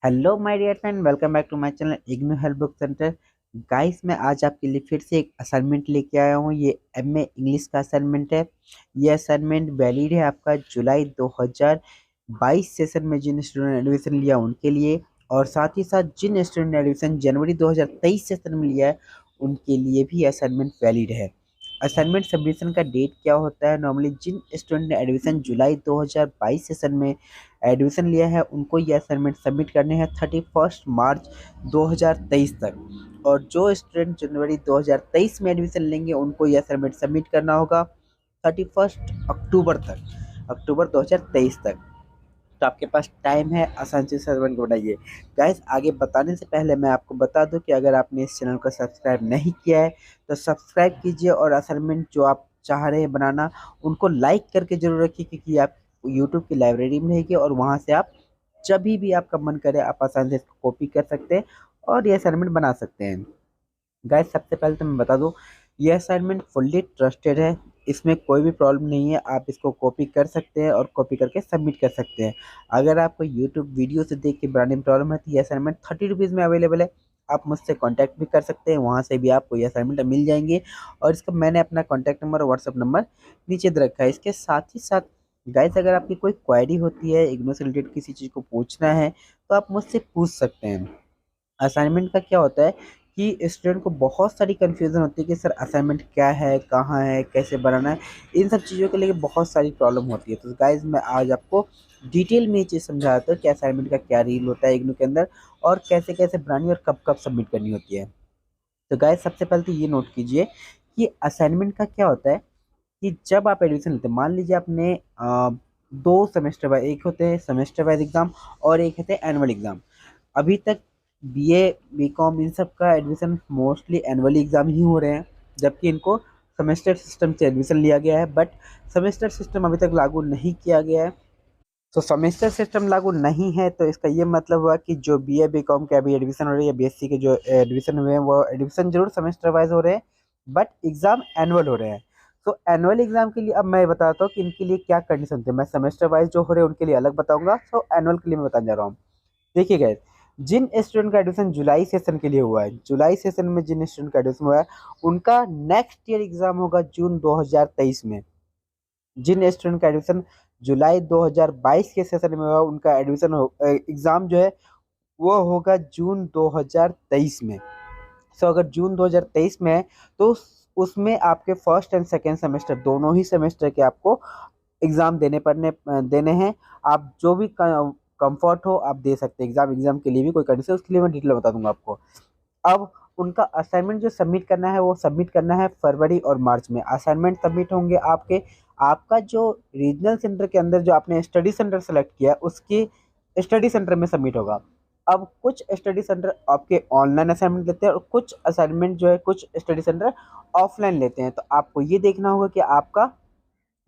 Hello my dear friend, welcome back to my channel IGNOU help book centre. Guys, मैं आज आपके लिए फिर से एक असाइनमेंट लेके आया हूँ। ये एमए इंग्लिश का असाइनमेंट है। ये असाइनमेंट वैलिड है आपका जुलाई 2022 सेशन में जिन स्टूडेंट ने एडमिशन लिया उनके लिए, और साथ ही साथ जिन स्टूडेंट ने एडमिशन जनवरी 2023 सेशन में लिया है उनके लिए भी असाइनमेंट वैलिड है। असाइनमेंट सबमिशन का डेट क्या होता है? नॉर्मली जिन स्टूडेंट ने एडमिशन जुलाई 2022 सेशन में एडमिशन लिया है उनको ये असाइनमेंट सबमिट करने हैं 31 मार्च 2023 तक, और जो स्टूडेंट जनवरी 2023 में एडमिशन लेंगे उनको ये असाइनमेंट सबमिट करना होगा 31 अक्टूबर तक, अक्टूबर 2023 तक। तो आपके पास टाइम है, आसान से असाइनमेंट को बनाइए। गाइस, आगे बताने से पहले मैं आपको बता दूं कि अगर आपने इस चैनल को सब्सक्राइब नहीं किया है तो सब्सक्राइब कीजिए, और असाइनमेंट जो आप चाह रहे हैं बनाना उनको लाइक करके जरूर रखिए, क्योंकि आप यूट्यूब की लाइब्रेरी में रहेगी और वहाँ से आप जब भी आपका मन करे आप आसानी से इसको कॉपी कर सकते हैं और ये असाइनमेंट बना सकते हैं। गाइस, सबसे पहले तो मैं बता दूं, ये असाइनमेंट फुल्ली ट्रस्टेड है। इसमें कोई भी प्रॉब्लम नहीं है, आप इसको कॉपी कर सकते हैं और कॉपी करके सबमिट कर सकते हैं। अगर आपको यूट्यूब वीडियो से देख के बनाने में प्रॉब्लम है तो ये असाइनमेंट 30 रुपीज़ में अवेलेबल है। आप मुझसे कांटेक्ट भी कर सकते हैं, वहाँ से भी आपको ये असाइनमेंट मिल जाएंगे। और इसका मैंने अपना कॉन्टैक्ट नंबर और व्हाट्सअप नंबर नीचे दे रखा है। इसके साथ ही साथ गाइस, अगर आपकी कोई क्वेरी होती है, इग्नू से रिलेटेड किसी चीज़ को पूछना है तो आप मुझसे पूछ सकते हैं। असाइनमेंट का क्या होता है कि स्टूडेंट को बहुत सारी कन्फ्यूज़न होती है कि सर असाइनमेंट क्या है, कहाँ है, कैसे बनाना है। इन सब चीज़ों के लिए बहुत सारी प्रॉब्लम होती है। तो गाइज़, मैं आज आपको डिटेल में ये चीज़ समझाता हूँ कि असाइनमेंट का क्या रूल होता है इग्नू के अंदर, और कैसे कैसे बनानी और कब कब सबमिट करनी होती है। तो गाइज़, सबसे पहले तो ये नोट कीजिए कि असाइनमेंट का क्या होता है कि जब आप एडमिशन लेते हैं, मान लीजिए आपने 2 सेमेस्टर वाइज, एक होते हैं सेमेस्टर वाइज एग्ज़ाम और एक होते हैं एनुअल एग्ज़ाम। अभी तक बीए बीकॉम इन सब का एडमिशन मोस्टली एनुअली एग्ज़ाम ही हो रहे हैं, जबकि इनको सेमेस्टर सिस्टम से एडमिशन लिया गया है। बट सेमेस्टर सिस्टम अभी तक लागू नहीं किया गया है। तो सेमेस्टर सिस्टम लागू नहीं है तो इसका ये मतलब हुआ कि जो बीए बीकॉम के अभी एडमिशन हो रही है, बीएससी के जो एडमिशन हुए हैं वो एडमिशन जरूर सेमेस्टर वाइज हो रहे हैं, बट एग्ज़ाम एनुअल हो रहे हैं। तो एनुअल एग्ज़ाम के लिए अब मैं बताता हूँ कि इनके लिए क्या कंडीशन थे। मैं सेमेस्टर वाइज जो हो रहे हैं उनके लिए अलग बताऊंगा, तो एनुअल के लिए मैं बताने जा रहा हूँ। देखिए गाइस, जिन स्टूडेंट का एडमिशन जुलाई सेशन के लिए हुआ है, जुलाई सेशन में जिन स्टूडेंट का एडमिशन हुआ है उनका नेक्स्ट ईयर एग्जाम होगा जून 2023 में। जिन स्टूडेंट का एडमिशन जुलाई 2022 के सेशन में हुआ उनका एडमिशन एग्जाम जो है वो होगा जून 2023 में। सो अगर जून 2023 में है तो उसमें आपके फर्स्ट एंड सेकेंड सेमेस्टर दोनों ही सेमेस्टर के आपको एग्ज़ाम देने हैं। आप जो भी कंफर्ट हो आप दे सकते हैं एग्ज़ाम। एग्ज़ाम के लिए भी कोई कंडीशन, उसके लिए मैं डिटेल बता दूंगा आपको। अब उनका असाइनमेंट जो सबमिट करना है वो सबमिट करना है फरवरी और मार्च में। असाइनमेंट सबमिट होंगे आपके, आपका जो रीजनल सेंटर के अंदर जो आपने स्टडी सेंटर सेलेक्ट किया उसके स्टडी सेंटर में सबमिट होगा। अब कुछ स्टडी सेंटर आपके ऑनलाइन असाइनमेंट लेते हैं और कुछ असाइनमेंट जो है कुछ स्टडी सेंटर ऑफलाइन लेते हैं। तो आपको ये देखना होगा कि आपका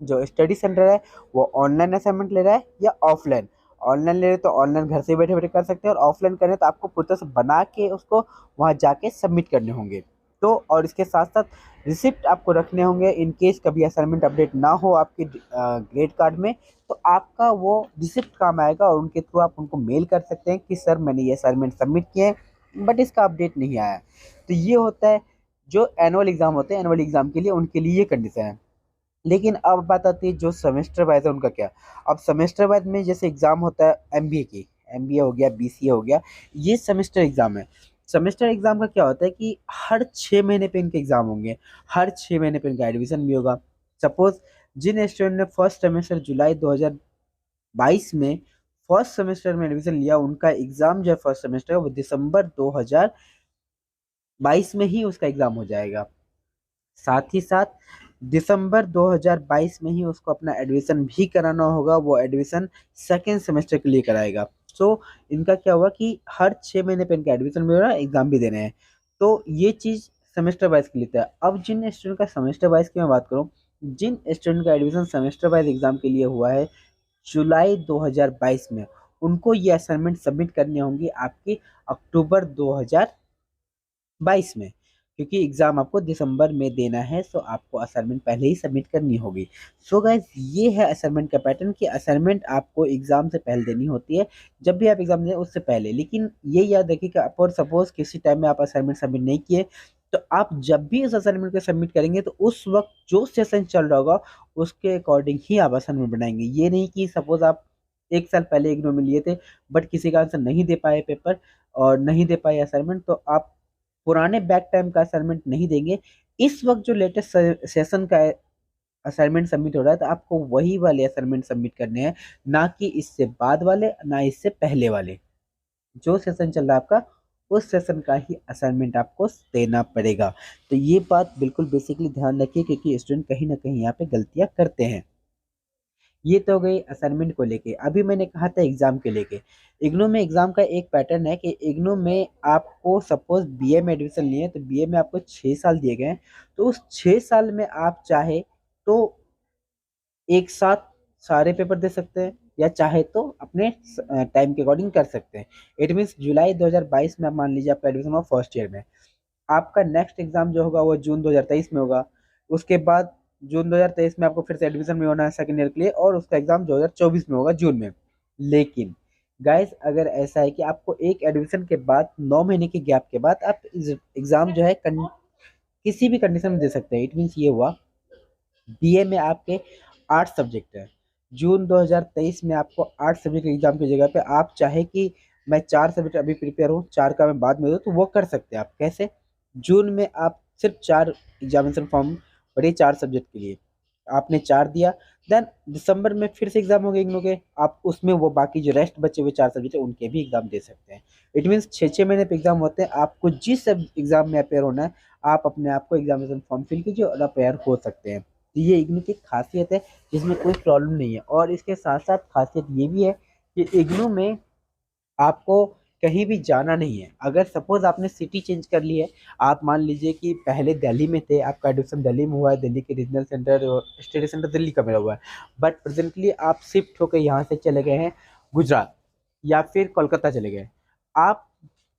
जो स्टडी सेंटर है वो ऑनलाइन असाइनमेंट ले रहा है या ऑफलाइन। ऑनलाइन ले रहे तो ऑनलाइन घर से बैठे बैठे कर सकते हैं, और ऑफलाइन करें तो आपको पूरी तरह से बना के उसको वहाँ जाके सबमिट करने होंगे। तो और इसके साथ साथ रिसिप्ट आपको रखने होंगे इन केस कभी असाइनमेंट अपडेट ना हो आपके ग्रेड कार्ड में, तो आपका वो रिसिप्ट काम आएगा और उनके थ्रू आप उनको मेल कर सकते हैं कि सर मैंने ये असाइनमेंट सबमिट किए हैं बट इसका अपडेट नहीं आया। तो ये होता है जो एनुअल एग्ज़ाम होते हैं, एनुअल एग्ज़ाम के लिए उनके लिए ये कंडीशन है। लेकिन अब बात आती है जो सेमेस्टर वाइज है उनका क्या। अब सेमेस्टर वाइज में जैसे एग्जाम होता है एमबीए की, एमबीए हो गया, बीसीए हो गया, ये सेमेस्टर एग्जाम है। सेमेस्टर एग्जाम का क्या होता है कि हर 6 महीने पे इनके एग्जाम होंगे, हर 6 महीने पे इनका एडमिशन भी होगा। सपोज जिन स्टूडेंट ने फर्स्ट सेमेस्टर जुलाई 2022 में फर्स्ट सेमेस्टर में एडमिशन लिया उनका एग्जाम जो है फर्स्ट सेमेस्टर वो दिसंबर 2022 में ही उसका एग्जाम हो जाएगा। साथ ही साथ दिसंबर 2022 में ही उसको अपना एडमिशन भी कराना होगा, वो एडमिशन सेकेंड सेमेस्टर के लिए कराएगा। सो इनका क्या हुआ कि हर 6 महीने पे इनका एडमिशन भी हो रहा है, एग्जाम भी देने हैं। तो ये चीज़ सेमेस्टर वाइज के लिए था। अब जिन स्टूडेंट का सेमेस्टर वाइज की मैं बात करूँ, जिन स्टूडेंट का एडमिशन सेमेस्टर वाइज एग्जाम के लिए हुआ है जुलाई 2022 में, उनको ये असाइनमेंट सबमिट करने होंगे आपके अक्टूबर 2022 में। क्योंकि एग्ज़ाम आपको दिसंबर में देना है, सो आपको असाइनमेंट पहले ही सबमिट करनी होगी। सो गाइस, ये है असाइनमेंट का पैटर्न कि असाइनमेंट आपको एग्ज़ाम से पहले देनी होती है, जब भी आप एग्ज़ाम दें उससे पहले। लेकिन ये याद रखिए कि अगर सपोज़ किसी टाइम में आप असाइनमेंट सबमिट नहीं किए, तो आप जब भी उस असाइनमेंट को सबमिट करेंगे तो उस वक्त जो सेशन चल रहा होगा उसके अकॉर्डिंग ही आप असाइनमेंट बनाएंगे। ये नहीं कि सपोज़ आप 1 साल पहले इग्नू में लिए थे, बट किसी कारण से नहीं दे पाए पेपर और नहीं दे पाए असाइनमेंट, तो आप पुराने बैक टाइम का असाइनमेंट नहीं देंगे। इस वक्त जो लेटेस्ट सेशन का असाइनमेंट सबमिट हो रहा है, तो आपको वही वाले असाइनमेंट सबमिट करने हैं, ना कि इससे बाद वाले, ना इससे पहले वाले। जो सेशन चल रहा है आपका, उस सेशन का ही असाइनमेंट आपको देना पड़ेगा। तो ये बात बिल्कुल बेसिकली ध्यान रखिए, क्योंकि स्टूडेंट कहीं ना कहीं यहाँ पे गलतियाँ करते हैं। ये तो हो गई असाइनमेंट को लेके। अभी मैंने कहा था एग्जाम के लेके। इग्नू में एग्जाम का एक पैटर्न है कि इग्नू में आपको सपोज बीए में एडमिशन लिए तो बीए में आपको 6 साल दिए गए हैं, तो उस 6 साल में आप चाहे तो एक साथ सारे पेपर दे सकते हैं, या चाहे तो अपने टाइम के अकॉर्डिंग कर सकते हैं। इट मीन्स जुलाई 2022 में आप मान लीजिए आपका एडमिशन हुआ फर्स्ट ईयर में, आपका नेक्स्ट एग्जाम जो होगा वो जून 2023 में होगा। उसके बाद जून 2023 में आपको फिर से एडमिशन में होना है सेकेंड ईयर के लिए, और उसका एग्जाम 2024 में होगा जून में। लेकिन गाइस, अगर ऐसा है कि आपको एक एडमिशन के बाद 9 महीने के गैप के बाद आप एग्जाम जो है किसी भी कंडीशन में दे सकते हैं। इट मीन्स ये हुआ, बीए में आपके 8 सब्जेक्ट है, जून 2023 में आपको 8 सब्जेक्ट एग्जाम की जगह पे आप चाहे कि मैं 4 सब्जेक्ट अभी प्रिपेयर हूँ, 4 का मैं बाद में दूँ, तो वो कर सकते हैं आप। कैसे? जून में आप सिर्फ 4 एग्जामिनेशन फॉर्म भरिए 4 सब्जेक्ट के लिए, आपने 4 दिया, देन दिसंबर में फिर से एग्जाम हो गए इग्नू के, आप उसमें वो बाकी जो रेस्ट बचे हुए 4 सब्जेक्ट है उनके भी एग्जाम दे सकते हैं। इट मीन्स 6 6 महीने पे एग्जाम होते हैं। आपको जिस एग्जाम में अपेयर होना है, आप अपने आप को एग्जामिनेशन फॉर्म फिल कीजिए और अपेयर हो सकते हैं। तो ये इग्नू की खासियत है, जिसमें कोई प्रॉब्लम नहीं है। और इसके साथ साथ खासियत ये भी है कि इग्नू में आपको कहीं भी जाना नहीं है। अगर सपोज आपने सिटी चेंज कर ली है, आप मान लीजिए कि पहले दिल्ली में थे, आपका एडमिशन दिल्ली में हुआ है, दिल्ली के रीजनल सेंटर और स्टडी सेंटर दिल्ली का मेरा हुआ है, बट प्रेजेंटली आप शिफ्ट होकर यहाँ से चले गए हैं गुजरात, या फिर कोलकाता चले गए। आप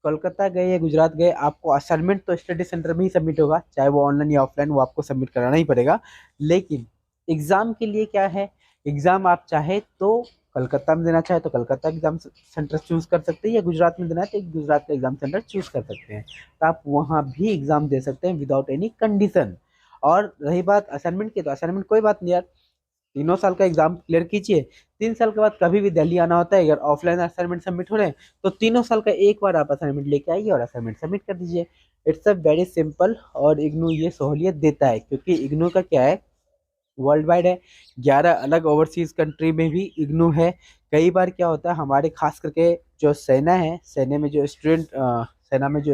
कोलकाता गए या गुजरात गए, आपको असाइनमेंट तो स्टडी सेंटर में ही सबमिट होगा, चाहे वो ऑनलाइन या ऑफलाइन, वो आपको सबमिट कराना ही पड़ेगा। लेकिन एग्ज़ाम के लिए क्या है, एग्ज़ाम आप चाहे तो कलकत्ता में देना चाहे तो कलकत्ता एग्जाम सेंटर चूज कर सकते हैं, या गुजरात में देना है तो गुजरात का एग्जाम सेंटर चूज कर सकते हैं। तो आप वहाँ भी एग्जाम दे सकते हैं विदाउट एनी कंडीशन। और रही बात असाइनमेंट की, तो असाइनमेंट कोई बात नहीं यार, 3 साल का एग्जाम क्लियर कीजिए, 3 साल के बाद कभी भी दिल्ली आना होता है, अगर ऑफलाइन असाइनमेंट सबमिट हो रहे हैं तो 3 साल का एक बार आप असाइनमेंट लेके आइए और असाइनमेंट सबमिट कर दीजिए। It's a very simple. और इग्नू ये सहूलियत देता है, क्योंकि इग्नू का क्या है, वर्ल्ड वाइड है, 11 अलग ओवरसीज कंट्री में भी इग्नू है। कई बार क्या होता है, हमारे खास करके जो सेना है, सेना में जो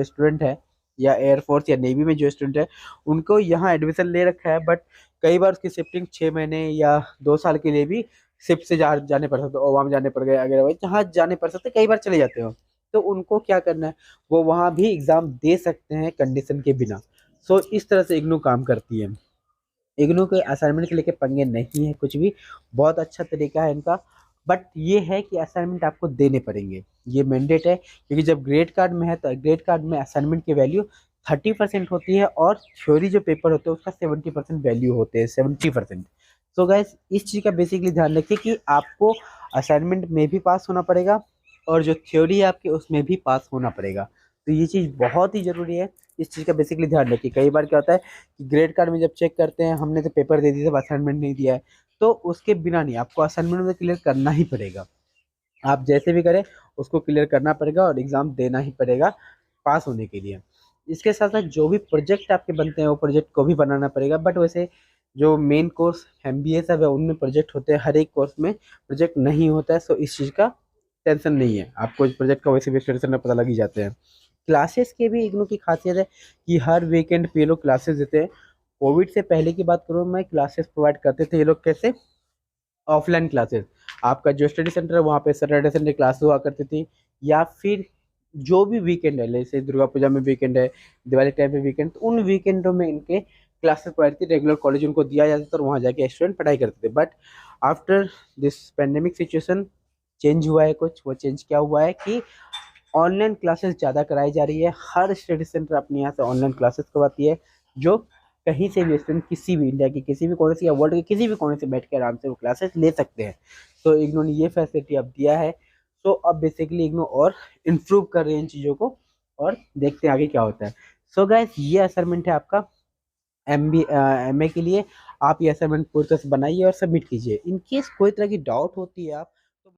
स्टूडेंट है, या एयरफोर्स या नेवी में जो स्टूडेंट है, उनको यहाँ एडमिशन ले रखा है, बट कई बार उसकी शिफ्टिंग 6 महीने या 2 साल के लिए भी शिफ्ट से जाने पड़ सकते, ओवाम जाने पड़ गए, अगर भाई जहाँ जाने पड़ सकते, कई बार चले जाते हो, तो उनको क्या करना है, वो वहाँ भी एग्ज़ाम दे सकते हैं कंडीशन के बिना। सो इस तरह से इग्नू काम करती है। इग्नू के असाइनमेंट के लेके पंगे नहीं है कुछ भी, बहुत अच्छा तरीका है इनका। बट ये है कि असाइनमेंट आपको देने पड़ेंगे, ये मैंडेट है, क्योंकि जब ग्रेड कार्ड में है तो ग्रेड कार्ड में असाइनमेंट की वैल्यू 30% होती है, और थ्योरी जो पेपर होते हैं उसका 70% वैल्यू होते हैं, 70%। सो गाइस, इस चीज़ का बेसिकली ध्यान रखिए कि आपको असाइनमेंट में भी पास होना पड़ेगा, और जो थ्योरी है आपकी उसमें भी पास होना पड़ेगा। तो ये चीज़ बहुत ही ज़रूरी है, इस चीज़ का बेसिकली ध्यान रखिए। कई बार क्या होता है कि ग्रेड कार्ड में जब चेक करते हैं, हमने तो पेपर दे दिया, असाइनमेंट नहीं दिया है, तो उसके बिना नहीं, आपको असाइनमेंट में क्लियर करना ही पड़ेगा। आप जैसे भी करें उसको क्लियर करना पड़ेगा और एग्ज़ाम देना ही पड़ेगा पास होने के लिए। इसके साथ साथ जो भी प्रोजेक्ट आपके बनते हैं वो प्रोजेक्ट को भी बनाना पड़ेगा। बट वैसे जो मेन कोर्स MBA सब है उनमें प्रोजेक्ट होते हैं, हर एक कोर्स में प्रोजेक्ट नहीं होता है, सो इस चीज़ का टेंशन नहीं है, आपको प्रोजेक्ट का वैसे भी टेंशन पता लग ही जाते हैं। क्लासेस के भी इग्नू की खासियत है कि हर वीकेंड पे ये लोग क्लासेस देते हैं। कोविड से पहले की बात करूँ मैं, क्लासेस प्रोवाइड करते थे ये लोग। कैसे? ऑफलाइन क्लासेस, आपका जो स्टडी सेंटर है वहाँ पे सैटरडे संडे क्लास हुआ करती थी, या फिर जो भी वीकेंड है, जैसे दुर्गा पूजा में वीकेंड है, दिवाली टाइम पे वीकेंड, तो उन वीकेंडों में इनके क्लासेस प्रोवाइड थी, रेगुलर कॉलेज उनको दिया जाता था और वहाँ जाके स्टूडेंट पढ़ाई करते थे। But after this pandemic situation change हुआ है कुछ, वो चेंज क्या हुआ है कि ऑनलाइन क्लासेस ज़्यादा कराई जा रही है। हर स्टडी सेंटर अपने यहाँ से ऑनलाइन क्लासेस करवाती है, जो कहीं से भी स्टूडेंट किसी भी इंडिया के किसी भी कोने से या वर्ल्ड के किसी भी कोने से बैठ के आराम से वो क्लासेस ले सकते हैं। तो इग्नू ने ये फैसिलिटी अब दिया है। तो अब बेसिकली इग्नू और इम्प्रूव कर रहे हैं इन चीज़ों को, और देखते हैं आगे क्या होता है। सो गाइस, ये असाइनमेंट है आपका MA के लिए। आप ये असाइनमेंट पूरी तरह से बनाइए और सबमिट कीजिए। इन केस कोई तरह की डाउट होती है, आप